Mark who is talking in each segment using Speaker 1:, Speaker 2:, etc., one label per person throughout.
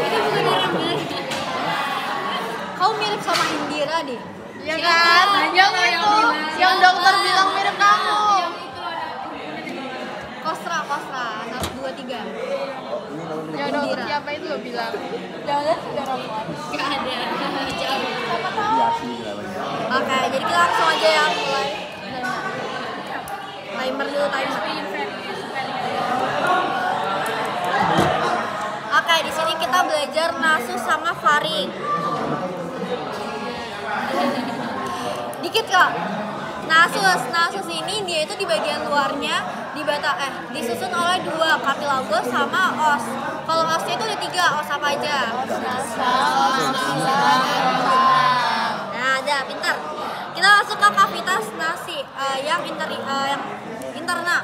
Speaker 1: Itu bukan orang bener. Kau mirip sama Indira deh.
Speaker 2: Ya kan? Yang itu, yang dokter bilang mirip kamu.
Speaker 1: Kosra, 623.
Speaker 2: Yang dokter siapa itu lo bilang?
Speaker 1: Jangan saudara Puan. Gak ada. Jauh.
Speaker 2: Siapa tahu?
Speaker 1: Oke, jadi kita langsung aja ya mulai. Timer dulu, timer. Oke, di sini kita belajar nasus sama faring. Dikit kok. Nasus ini dia itu di bagian luarnya disusun oleh dua, cartilagus sama os. Kalau osnya itu ada 3, os apa aja? Nah, ada, pintar. Kita masuk ke kavitas nasi yang interna.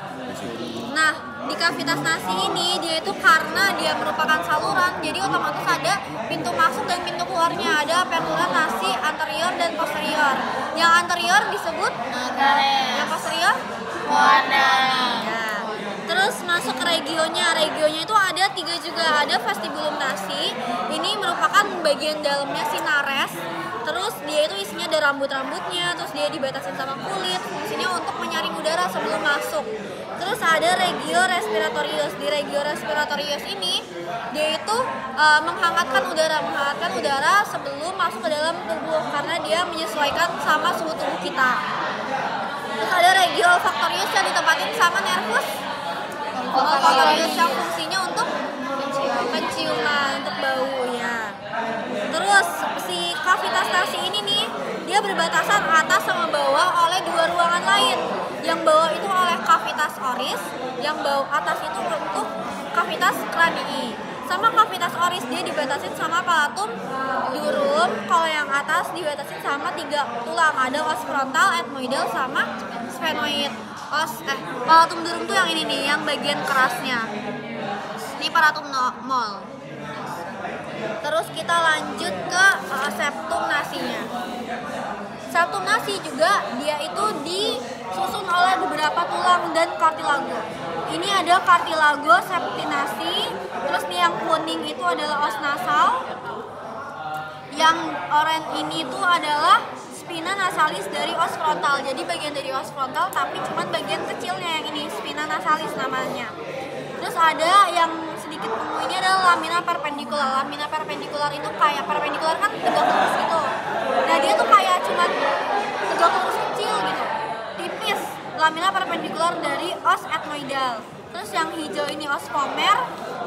Speaker 1: Nah, di kavitas nasi ini dia itu karena dia merupakan saluran, jadi otomatis ada pintu masuk dan pintu keluarnya. Ada apertura nasi anterior dan posterior. Yang anterior disebut yang posterior
Speaker 2: Wana.
Speaker 1: nah, terus masuk ke regionnya itu ada 3 juga. Ada vestibulum nasi, ini merupakan bagian dalamnya si nares. Terus dia itu isinya ada rambut-rambutnya, terus dia dibatasin sama kulit, fungsinya untuk menyaring udara sebelum masuk. Terus ada regio respiratorius. Di regio respiratorius ini dia itu menghangatkan udara sebelum masuk ke dalam tubuh karena dia menyesuaikan sama suhu tubuh kita. Terus ada regio olfaktorius yang ditempatin sama nervus olfaktorius yang fungsinya untuk penciuman, untuk bau ya. Terus si kavitas nasi ini nih dia berbatasan atas sama bawah oleh 2 ruangan lain. Yang bawah itu oleh kavitas oris, yang bawah atas itu untuk kavitas cranii. Sama kavitas oris dia dibatasin sama palatum durum, kalau yang atas dibatasin sama 3 tulang. Ada os frontal, ethmoidal sama sphenoid. Palatum durum tuh yang ini nih, yang bagian kerasnya. Ini palatum mol. Terus kita lanjut ke septum nasinya. Septum nasi juga dia itu disusun oleh beberapa tulang dan kartilago. Ini ada kartilago septinasi. Terus nih yang kuning itu adalah os nasal. Yang oranye ini tuh adalah spina nasalis dari os frontal. Jadi bagian dari os frontal tapi cuma bagian kecilnya yang ini, spina nasalis namanya. Terus ada yang sedikit ungu ini adalah lamina perpendikular. Lamina perpendikular itu kayak perpendikular kan tegak lurus gitu. Nah dia tuh kayak cuman tegak lurus kecil gitu, tipis. Lamina perpendikular dari os ethmoidal. Terus yang hijau ini os pomer,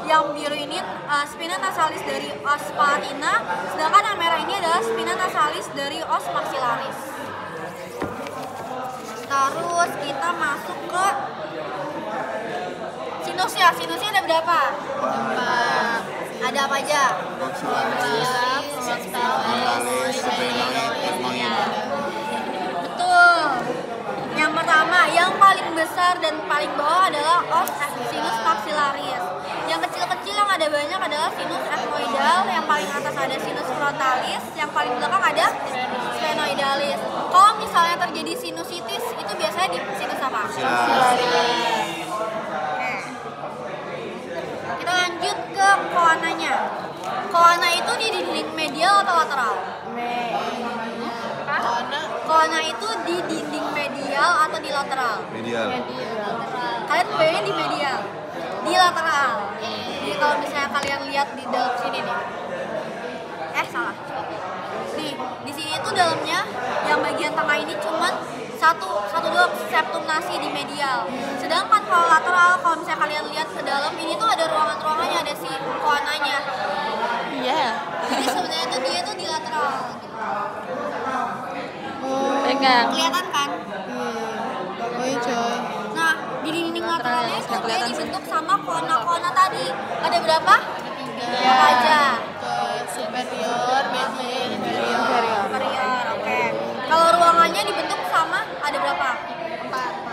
Speaker 1: yang biru ini spina nasalis dari os palatina, sedangkan yang merah ini adalah spina nasalis dari os maxillaris. Terus kita masuk ke sinusnya. Sinusnya ada berapa? 4. Ada apa aja? Betul. Yang pertama, yang paling besar dan paling bawah adalah os sinus maxillaris. Yang kecil-kecil yang ada banyak adalah sinus ethmoidal. Yang paling atas ada sinus frontalis. Yang paling belakang ada sphenoidalis. Kalau misalnya terjadi sinusitis, itu biasanya di sinus apa? Kita lanjut ke koananya. Koana itu di dinding medial atau lateral? Koana itu di dinding medial atau di lateral?
Speaker 3: Medial.
Speaker 1: Kalian bayangin di medial, di lateral. Jadi kalau misalnya kalian lihat di dalam sini nih, salah. Nih, di sini itu dalamnya, yang bagian tengah ini cuman satu doang septum nasi di medial. Sedangkan kalau lateral, kalau misalnya kalian lihat ke dalam ini tuh ada ruangan-ruangannya, ada si koananya.
Speaker 2: Iya.
Speaker 1: Jadi sebenarnya tuh dia tuh di lateral.
Speaker 2: Pegang.
Speaker 1: Kelihatan kan?
Speaker 2: Oi coy.
Speaker 1: Nah, di dinding lateralnya itu dia dibentuk sama koana-koana tadi. Ada berapa? 3. Apa aja?
Speaker 2: Superior, medial, inferior.
Speaker 1: Superior, oke. Kalau ruangannya dibentuk sama ada berapa?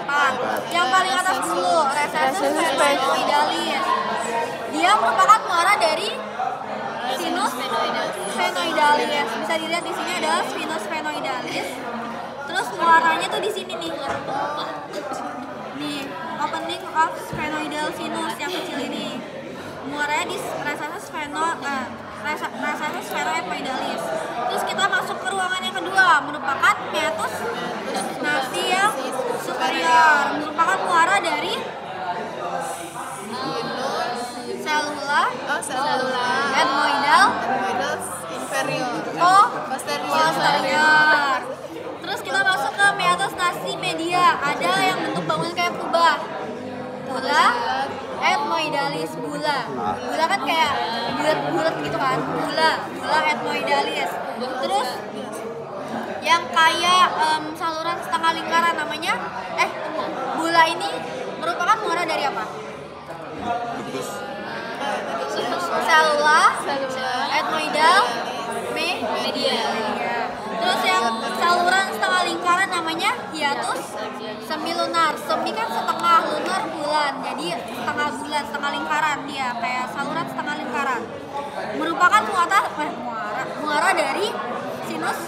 Speaker 1: 4. Yang paling atas dulu, recessus sphenoidalis. Dia merupakan muara dari sinus sphenoidalis. Bisa dilihat di sini adalah sinus sphenoidalis. Terus muaranya tuh di sini nih. Nih, opening of sphenoidal sinus yang kecil ini. Muaranya di recessus etmoidalis. Terus kita masuk ke ruangan yang kedua, merupakan meatus nasi yang superior, merupakan muara dari selula etmoidal
Speaker 2: inferior.
Speaker 1: Posterior. Terus kita masuk ke meatus nasi media, ada yang bentuk bangunan kayak kubah. Bula etmoidalis, bula kan kayak bulat gitu kan, bula etmoidalis. Terus yang kayak saluran setengah lingkaran namanya bula ini merupakan muara dari apa? Selula etmoidal media. Terus yang saluran setengah lingkaran namanya hiatus semilunar. Semi kan setengah, lunar bulan, jadi setengah lingkaran dia, kayak saluran setengah lingkaran. Merupakan muara dari sinus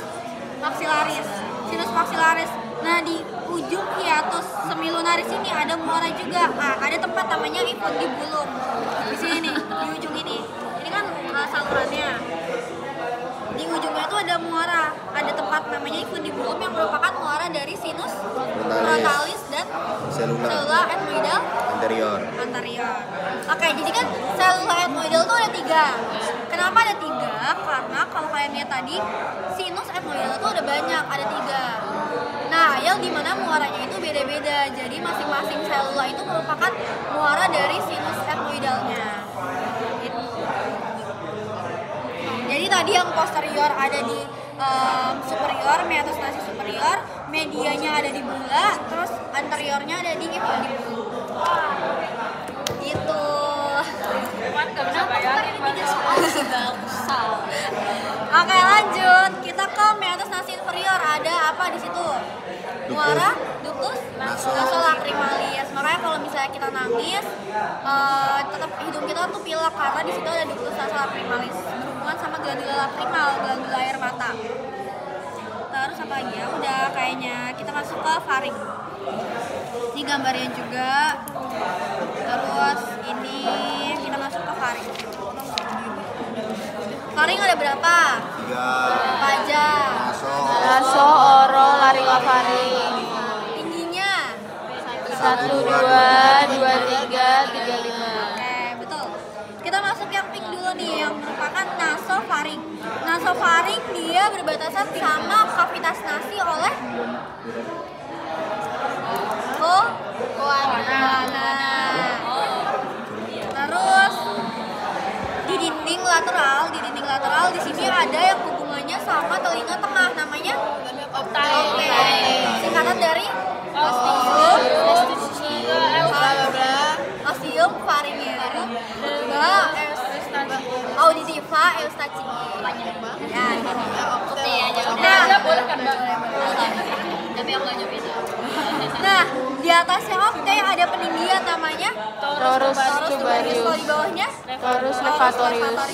Speaker 1: maxillaris. Nah, di ujung hiatus semilunaris ini ada muara juga. Ada tempat namanya infundibulum. Di sini nih, di ujung ini. Ini kan salurannya. Di ujungnya tuh ada muara, ada tempat namanya infundibulum yang merupakan muara dari sinus frontalis dan selula etmoidal anterior. Oke, jadi kan selula etmoidal tuh ada 3. Kenapa ada 3? Karena kalau kalian lihat tadi, sinus etmoidal tuh ada banyak, ada 3. Nah, yang dimana muaranya itu beda-beda. Jadi masing-masing selula itu merupakan muara dari sinus etmoidalnya. Jadi tadi yang posterior ada di superior, meatus nasi superior, medianya ada di bula, terus anteriornya ada di infundibulum. Gitu. Oke, lanjut. Kita ke meatus nasi inferior. Ada apa di situ? Muara ductus nasolacrimalis. Makanya kalau misalnya kita nangis, tetap hidung kita tuh pilek karena di situ ada ductus nasolacrimalis berhubungan sama glandula lacrimal, glandula air mata. Terus apa lagi ya? Udah kayaknya. Kita masuk ke faring. Ini gambarnya juga. Terus ini kita masuk ke faring. Faring ada berapa?
Speaker 3: 3.
Speaker 1: Apa aja?
Speaker 2: Naso, oro, laringofaring.
Speaker 1: Tingginya
Speaker 2: 1, 2, 3, 5.
Speaker 1: Oke, betul. Kita masuk yang pink dulu nih, yang merupakan nasofaring. Nasofaring dia berbatasan sama kavitas nasi oleh koana. Terus di dinding lateral di sini ada yang hubungannya sama telinga tengah, namanya optai. Singkatan dari ostium pharyngeum auditiva eustachi. Ya, nah, di atasnya optai ada peninggian namanya
Speaker 2: Torus tubarius.
Speaker 1: Kalau di bawahnya
Speaker 2: Torus levatorius.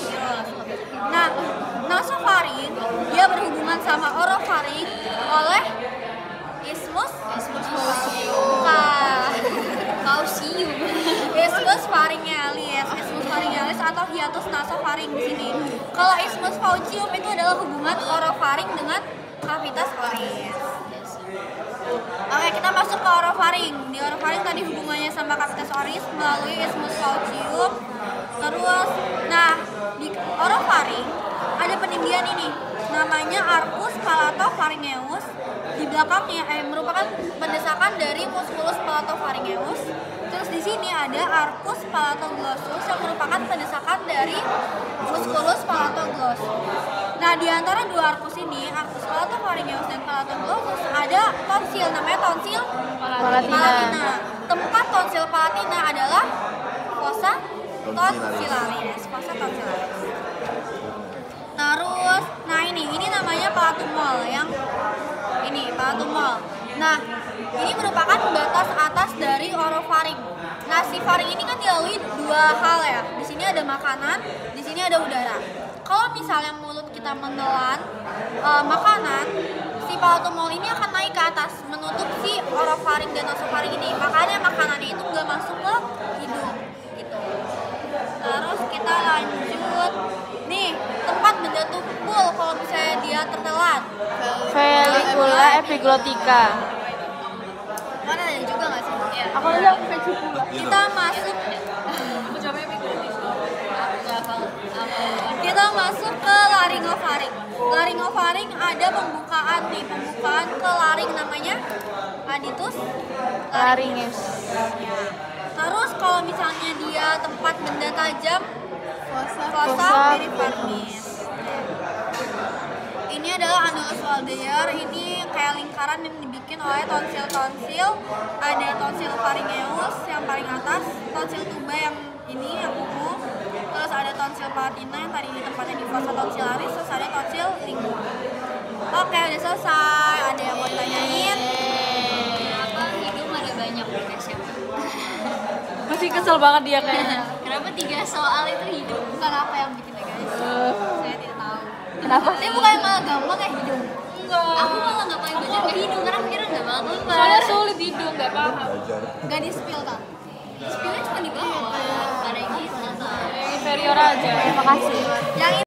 Speaker 1: Nah, nasofaring dia berhubungan sama orofaring oleh isthmus pharyngealis atau hiatus nasofaring di sini. Kalau isthmus faucium itu adalah hubungan orofaring dengan cavitas oris. Oke, kita masuk ke orofaring. Di orofaring tadi hubungannya sama cavitas oris melalui isthmus faucium. Terus, nah di orofaring ada peninggian ini, namanya arcus palatopharyngeus. Di belakangnya merupakan pendesakan dari musculus palatopharyngeus. Terus di sini ada arcus palatoglossus yang merupakan pendesakan dari musculus palatoglossus. Nah, di antara dua arcus ini, arcus palatopharyngeus dan palatoglossus, ada tonsil, namanya tonsil palatina. Tempat tonsil palatina adalah fossa tonsillaris. Terus, nah ini namanya palatumol, yang ini palatumol. Nah, ini merupakan batas atas dari orofaring. Nah, si faring ini kan dilalui dua hal ya. Di sini ada makanan, di sini ada udara. Kalau misalnya mulut kita menelan makanan, si palatumol ini akan naik ke atas, menutup si orofaring dan nasofaring ini. Makanya makanannya itu nggak masuk ke hidung, gitu. Terus kita lanjut. Nih, tempat benda tumpul
Speaker 2: epiglotika.
Speaker 1: Mana ada juga nggak sih? Iya.
Speaker 2: Aku aja vegetativa.
Speaker 1: Kita masuk. Kita masuk ke laringofaring. Laringofaring ada pembukaan nih, pembukaan ke laring namanya aditus
Speaker 2: Laringes.
Speaker 1: Terus kalau misalnya dia tempat benda tajam, fossa
Speaker 2: Fossa
Speaker 1: periformis. Ini adalah annulus Waldeyer. Ini kayak lingkaran yang dibikin oleh tonsil-tonsil. Ada tonsil pharyngeus yang paling atas, tonsil tuba yang ini yang ungu. Terus ada tonsil palatina yang tadi tempatnya di fossa tonsillaris. Terus ada tonsil lingua. Oke, udah selesai. Ada yang mau ditanyain?
Speaker 3: Kenapa hidung ada banyak tesnya?
Speaker 2: Masih kesel banget dia kayaknya.
Speaker 3: Kenapa 3 soal itu hidung?
Speaker 1: Bukan apa yang bikinnya guys? Saya tidak tahu.
Speaker 2: Kenapa?
Speaker 1: Tapi bukan malah gampang ya hidung.
Speaker 3: Aku malah nggak paling belajar ke hidung karena mikirnya nggak banget.
Speaker 2: Soalnya sulit hidung, nggak paham.
Speaker 1: Gak di spill kan?
Speaker 3: Spillnya cuma di bawah. Ada yang gitu.
Speaker 2: Inferior aja. Terima kasih.
Speaker 1: Yang